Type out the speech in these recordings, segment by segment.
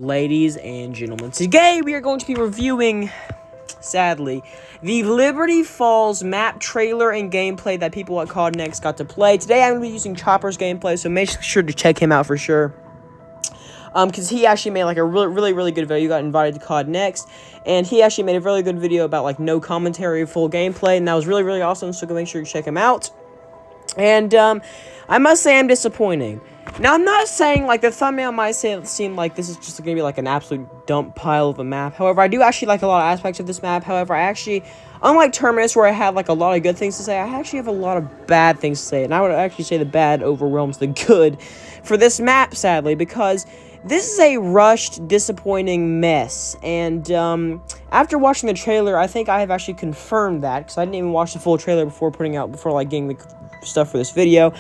Ladies and gentlemen, today we are going to be reviewing, sadly, the Liberty Falls map trailer and gameplay that people at COD Next got to play. Today I'm going to be using Chopper's gameplay, so make sure to check him out for sure. Because he actually made like a really good video. He got invited to COD Next, and he actually made a really good video about like no commentary, full gameplay, and that was really awesome, so go make sure you check him out. And I must say I'm disappointing. Now, I'm not saying, like, the thumbnail might seem like this is just going to be, like, an absolute dump pile of a map. However, I do actually like a lot of aspects of this map. However, I actually, unlike Terminus, where I have, like, a lot of good things to say, I actually have a lot of bad things to say. And I would actually say the bad overwhelms the good for this map, sadly, because this is a rushed, disappointing mess. And after watching the trailer, I think I have actually confirmed that, because I didn't even watch the full trailer before getting the stuff for this video.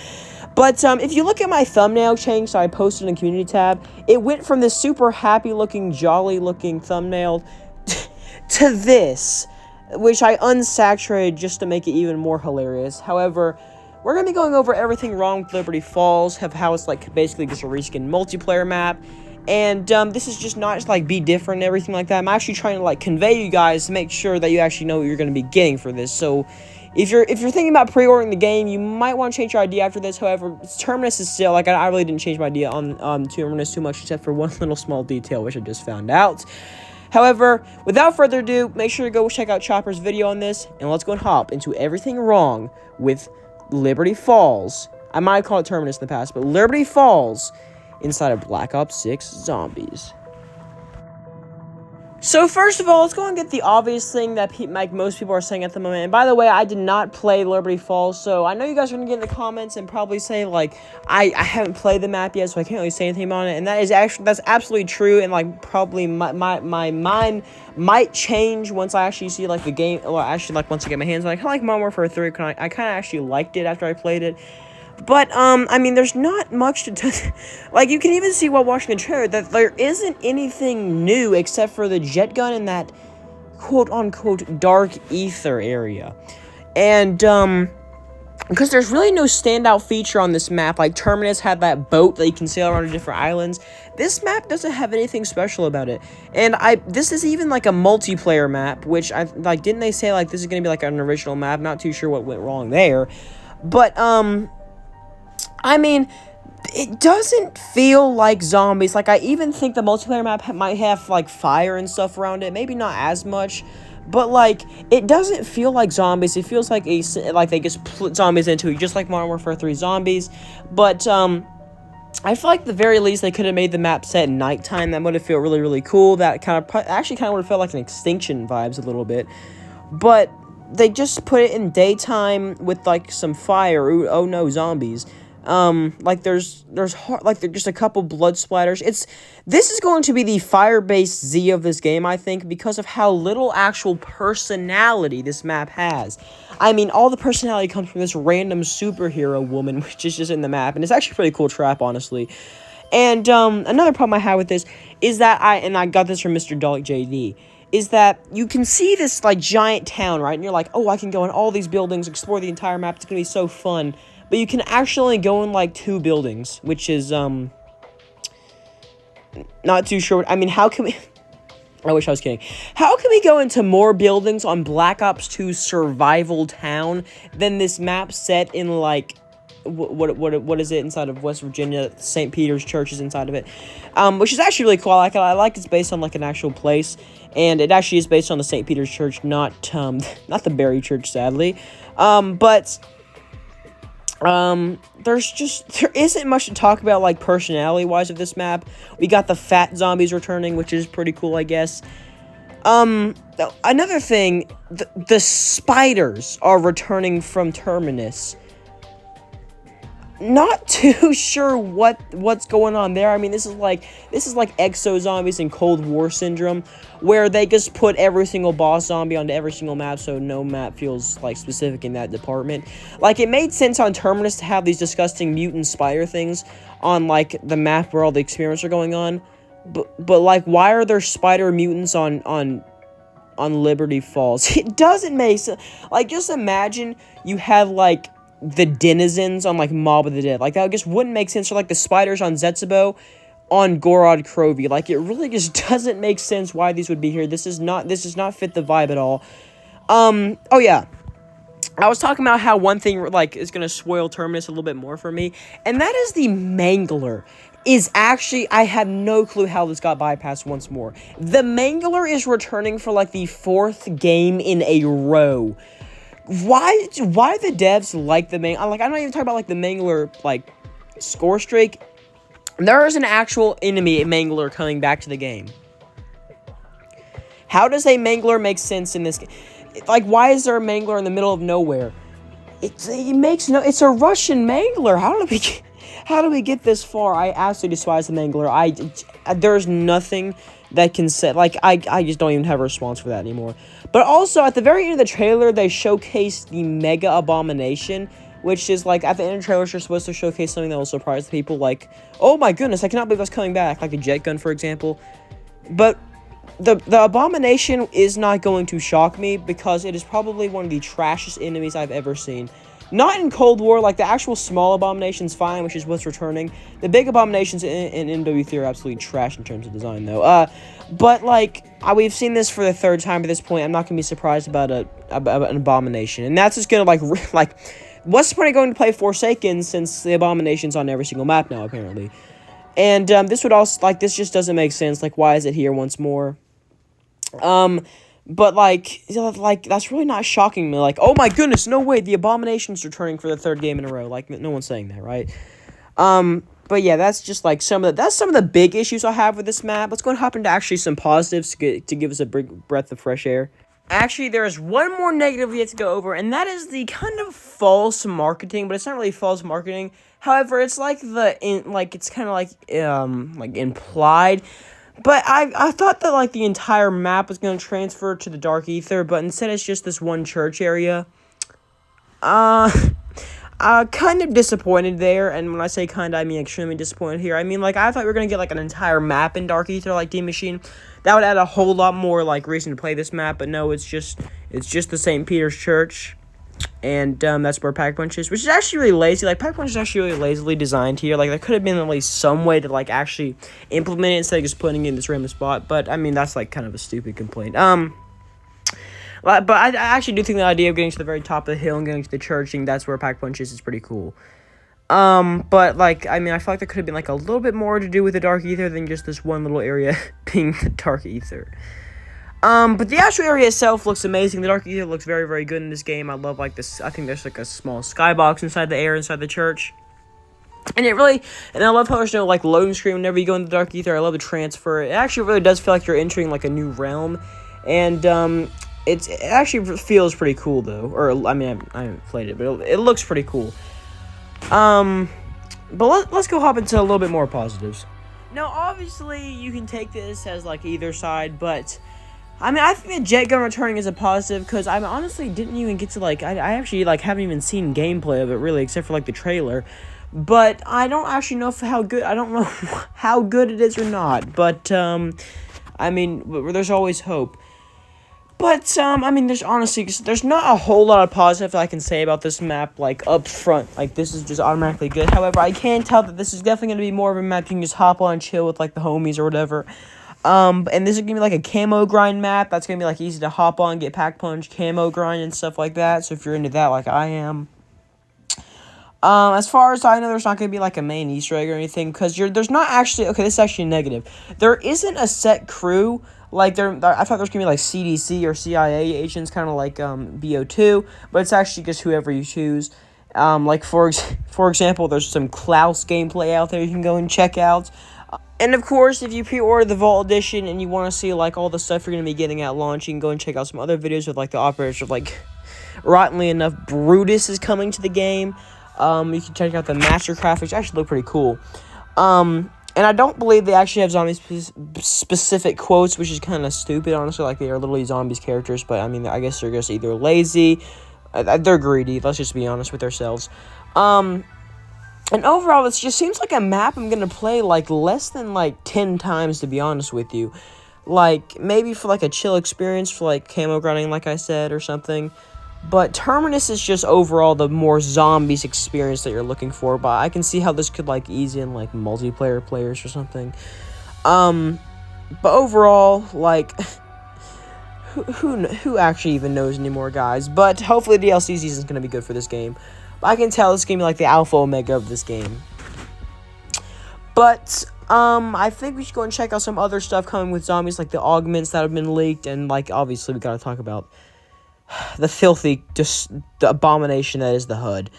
But if you look at my thumbnail change, so I posted in the community tab, it went from this super happy-looking, jolly-looking thumbnail to this, which I unsaturated just to make it even more hilarious. However, we're going to be going over everything wrong with Liberty Falls, how it's like basically just a reskin multiplayer map, and this is just not just like be different and everything like that. I'm actually trying to like convey you guys to make sure that you actually know what you're going to be getting for this. So if you're thinking about pre-ordering the game, you might want to change your idea after this. However, Terminus is still, like, I really didn't change my idea on Terminus too much, except for one little small detail, which I just found out. However, without further ado, make sure to go check out Chopper's video on this, and let's go and hop into everything wrong with Liberty Falls. I might have called it Terminus in the past, but Liberty Falls inside of Black Ops 6 Zombies. So first of all, let's go and get the obvious thing that most people are saying at the moment. And by the way, I did not play Liberty Falls, so I know you guys are going to get in the comments and probably say, like, I haven't played the map yet, so I can't really say anything on it. And that's absolutely true, and, like, probably my mind might change once I actually see, like, the game, or actually, like, once I get my hands on it. I kind of like Modern Warfare 3, I kind of actually liked it after I played it. But, I mean, there's not much to like, you can even see while watching the trailer that there isn't anything new except for the jet gun in that quote-unquote dark ether area. And, because there's really no standout feature on this map. Like, Terminus had that boat that you can sail around to different islands. This map doesn't have anything special about it. And this is even, like, a multiplayer map, which, didn't they say, like, this is gonna be, like, an original map? Not too sure what went wrong there. But, I mean, it doesn't feel like Zombies. Like, I even think the multiplayer map might have, like, fire and stuff around it. Maybe not as much, but, like, it doesn't feel like Zombies. It feels like they just put zombies into it, just like Modern Warfare 3 Zombies. But, I feel like at the very least they could have made the map set at nighttime. That would have felt really cool. That actually kind of would have felt like an Extinction vibes a little bit. But they just put it in daytime with, like, some fire. Ooh, oh no, zombies. Like there's just a couple blood splatters. This is going to be the fire-based Z of this game, I think, because of how little actual personality this map has. I mean, all the personality comes from this random superhero woman, which is just in the map, and it's actually a pretty cool trap, honestly. And, another problem I have with this is that I got this from Mr. Dalek JD, is that you can see this, like, giant town, right? And you're like, oh, I can go in all these buildings, explore the entire map, it's gonna be so fun. But you can actually go in, like, 2 buildings, which is, not too sure. I mean, how can we... I wish I was kidding. How can we go into more buildings on Black Ops 2 Survival Town than this map set in, like... What is it inside of West Virginia? St. Peter's Church is inside of it, which is actually really cool. I like it. I like it's based on, like, an actual place, and it actually is based on the St. Peter's Church, not the Barry Church, sadly. But there isn't much to talk about, like, personality-wise of this map. We got the fat zombies returning, which is pretty cool, I guess. Another thing, the spiders are returning from Terminus. Not too sure what's going on there. I mean, this is like Exo Zombies and Cold War Syndrome, where they just put every single boss zombie onto every single map, so no map feels, like, specific in that department. Like, it made sense on Terminus to have these disgusting mutant spider things on, like, the map where all the experiments are going on, but like, why are there spider mutants on Liberty Falls? It doesn't make sense. Like, just imagine you have, like, the denizens on, like, Mob of the Dead. Like, that just wouldn't make sense. Or, like, the spiders on Zetsubo on Gorod Krovi. Like, it really just doesn't make sense why these would be here. This does not fit the vibe at all. Oh yeah. I was talking about how one thing, like, is going to spoil Terminus a little bit more for me, and that is the Mangler. Is actually, I have no clue how this got bypassed once more. The Mangler is returning for, like, the 4th game in a row. Why the devs like the Mangler? Like, I'm not even talking about, like, the Mangler, like, score streak. There is an actual enemy Mangler coming back to the game. How does a Mangler make sense in this game? Like, why is there a Mangler in the middle of nowhere? It makes no... It's a Russian Mangler. How do we get this far? I absolutely despise the Mangler. There's nothing that can say... Like, I just don't even have a response for that anymore. But also, at the very end of the trailer, they showcased the Mega Abomination, which is, like, at the end of the trailer, you're supposed to showcase something that will surprise the people. Like, oh my goodness, I cannot believe that's coming back. Like the jet gun, for example. But... The Abomination is not going to shock me because it is probably one of the trashiest enemies I've ever seen. Not in Cold War, like the actual small Abomination's fine, which is what's returning. The big Abominations in MW3 are absolutely trash in terms of design, though. But, like, we've seen this for the 3rd time at this point. I'm not going to be surprised about an Abomination. And that's just going to, like, what's the point of going to play Forsaken since the Abomination's on every single map now, apparently? And this would also, like, this just doesn't make sense. Like, why is it here once more? But, like, that's really not shocking me. Like, oh my goodness, no way, the Abomination's returning for the 3rd game in a row. Like, no one's saying that, right? But yeah, that's just, like, some of the big issues I have with this map. Let's go and hop into actually some positives to give us a breath of fresh air. Actually, there is one more negative we have to go over, and that is the kind of false marketing, but it's not really false marketing. However, it's like it's kind of like implied. But I thought that, like, the entire map was going to transfer to the Dark Aether, but instead it's just this one church area. Kind of disappointed there, and when I say kind of, I mean extremely disappointed here. I mean, like, I thought we were going to get, like, an entire map in Dark Aether, like D Machine. That would add a whole lot more, like, reason to play this map, but no, it's just the St. Peter's Church. And that's where Pack-a-Punch is, which is actually really lazy. Like, Pack-a-Punch is actually really lazily designed here. Like, there could have been at least some way to, like, actually implement it instead of just putting it in this random spot. But, I mean, that's, like, kind of a stupid complaint. But I actually do think the idea of getting to the very top of the hill and getting to the church, and that's where Pack-a-Punch is pretty cool. But, like, I mean, I feel like there could have been, like, a little bit more to do with the Dark Aether than just this one little area being the Dark Aether. But the actual area itself looks amazing. The Dark Aether looks very, very good in this game. I love, like, this. I think there's, like, a small skybox inside the air inside the church. And I love how there's no, like, loading screen whenever you go into the Dark Aether. I love the transfer. It actually really does feel like you're entering, like, a new realm. And, it actually feels pretty cool, though. Or, I mean, I haven't played it, but it looks pretty cool. But let's go hop into a little bit more positives. Now, obviously, you can take this as, like, either side, but... I mean, I think the jet gun returning is a positive, because I honestly didn't even get to, like, I actually, like, haven't even seen gameplay of it, really, except for, like, the trailer, but I don't actually know I don't know how good it is or not, but, I mean, there's always hope. But, I mean, there's not a whole lot of positive that I can say about this map, like, up front. Like, this is just automatically good. However, I can tell that this is definitely going to be more of a map you can just hop on and chill with, like, the homies or whatever. And this is going to be, like, a camo grind map. That's going to be, like, easy to hop on, get Pack-a-Punch, camo grind, and stuff like that. So if you're into that, like I am. As far as I know, there's not going to be, like, a main Easter egg or anything. Because there's not actually... Okay, this is actually negative. There isn't a set crew. Like, I thought there was going to be, like, CDC or CIA agents, kind of like, BO2. But it's actually just whoever you choose. Like, for example, there's some Klaus gameplay out there you can go and check out. And, of course, if you pre-order the Vault Edition and you want to see, like, all the stuff you're going to be getting at launch, you can go and check out some other videos with, like, the operators of, like, rottenly enough, Brutus is coming to the game. You can check out the Mastercraft, which actually look pretty cool. And I don't believe they actually have zombie-specific quotes, which is kind of stupid, honestly. Like, they are literally zombies characters, but, I mean, I guess they're just either lazy, they're greedy, let's just be honest with ourselves. And overall, this just seems like a map I'm going to play, like, less than, like, 10 times, to be honest with you. Like, maybe for, like, a chill experience, for, like, camo grinding, like I said, or something. But Terminus is just overall the more zombies experience that you're looking for. But I can see how this could like ease in like multiplayer players or something. But overall, like, who actually even knows anymore, guys? But hopefully the DLC season is gonna be good for this game. But I can tell this game is like the alpha omega of this game. But I think we should go and check out some other stuff coming with zombies, like the augments that have been leaked, and like obviously we gotta talk about the filthy, just the abomination that is the HUD.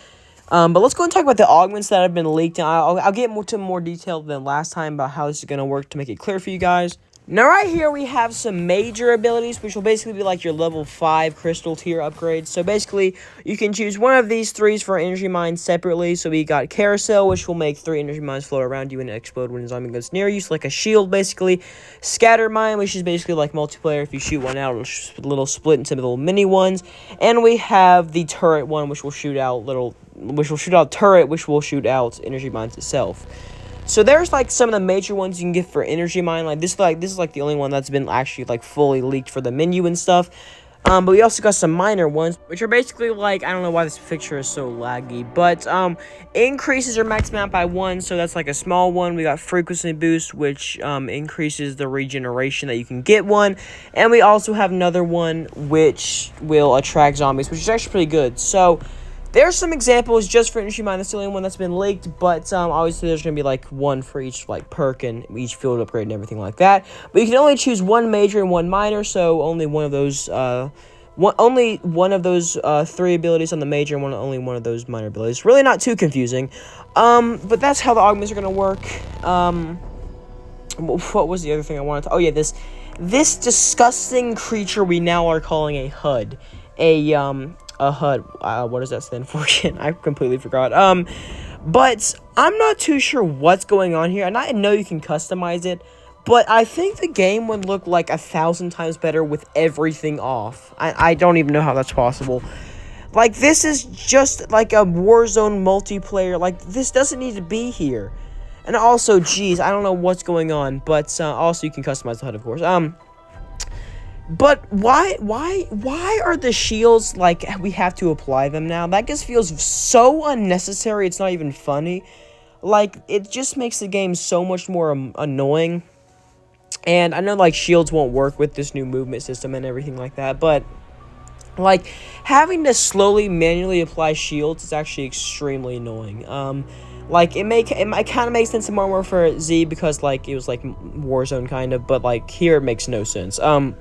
But let's go and talk about the augments that have been leaked, and I'll get into more detail than last time about how this is gonna work to make it clear for you guys. Now, right here, we have some major abilities, which will basically be like your level 5 crystal tier upgrades. So, basically, you can choose one of these 3s for energy mines separately. So, we got Carousel, which will make 3 energy mines float around you and explode when a zombie goes near you. So, like a shield, basically. Scatter Mine, which is basically like multiplayer. If you shoot one out, it'll little split into little mini ones. And we have the Turret one, which will shoot out turret, which will shoot out energy mines itself. So there's like some of the major ones you can get for energy mine. Like this is like the only one that's been actually like fully leaked for the menu and stuff. But we also got some minor ones, which are basically like, I don't know why this picture is so laggy, but increases your max amount by 1, so that's like a small one. We got frequency boost, which increases the regeneration that you can get one, and we also have another one which will attract zombies, which is actually pretty good. So there's some examples just for energy mine. That's the only one that's been leaked, but obviously there's going to be like one for each like perk and each field upgrade and everything like that. But you can only choose one major and one minor, so only one of those 3 abilities on the major and only one of those minor abilities. Really not too confusing. But that's how the augments are going to work. What was the other thing I wanted to... Oh yeah, this disgusting creature we now are calling a HUD. A HUD, what does that stand for again? I completely forgot. But I'm not too sure what's going on here, and I know you can customize it, but I think the game would look like 1,000 times better with everything off. I don't even know how that's possible. Like, this is just like a Warzone multiplayer. Like, this doesn't need to be here. And also, geez, I don't know what's going on, but also you can customize the HUD, of course. But why are the shields, like, we have to apply them now? That just feels so unnecessary, it's not even funny. Like, it just makes the game so much more annoying. And I know, like, shields won't work with this new movement system and everything like that, but, like, having to slowly manually apply shields is actually extremely annoying. Like, it kind of makes sense in Modern Warfare Z because, like, it was, like, Warzone kind of, but, like, here it makes no sense. Yeah.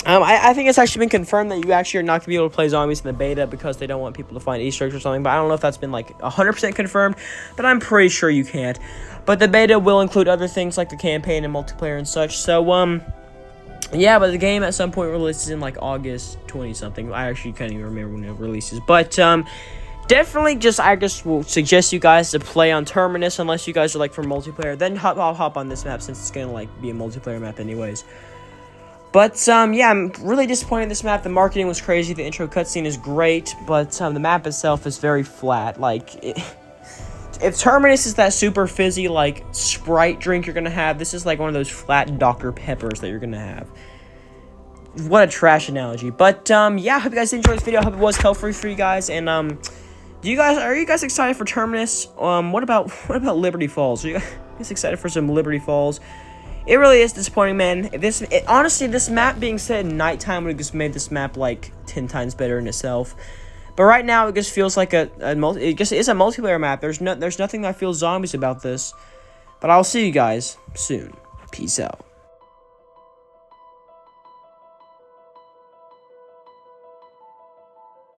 I think it's actually been confirmed that you actually are not going to be able to play zombies in the beta because they don't want people to find Easter eggs or something. But I don't know if that's been, like, 100% confirmed. But I'm pretty sure you can't. But the beta will include other things like the campaign and multiplayer and such. So, yeah, but the game at some point releases in, like, August 20-something. I actually can't even remember when it releases. But, definitely I just will suggest you guys to play on Terminus unless you guys are like for multiplayer. Then I'll hop on this map since it's gonna like be a multiplayer map anyways. But yeah, I'm really disappointed in this map. The marketing was crazy. The intro cutscene is great, but the map itself is very flat. Like if Terminus is that super fizzy like Sprite drink you're gonna have, this is like one of those flat Dr. Peppers that you're gonna have. What a trash analogy. But yeah, I hope you guys enjoyed this video. I hope it was helpful for you guys. And are you guys excited for Terminus? What about Liberty Falls? Are you guys excited for some Liberty Falls? It really is disappointing, man. Honestly, this map being set in nighttime would have just made this map like 10 times better in itself. But right now, it just feels like it just is a multiplayer map. There's nothing that feels zombies about this. But I'll see you guys soon. Peace out.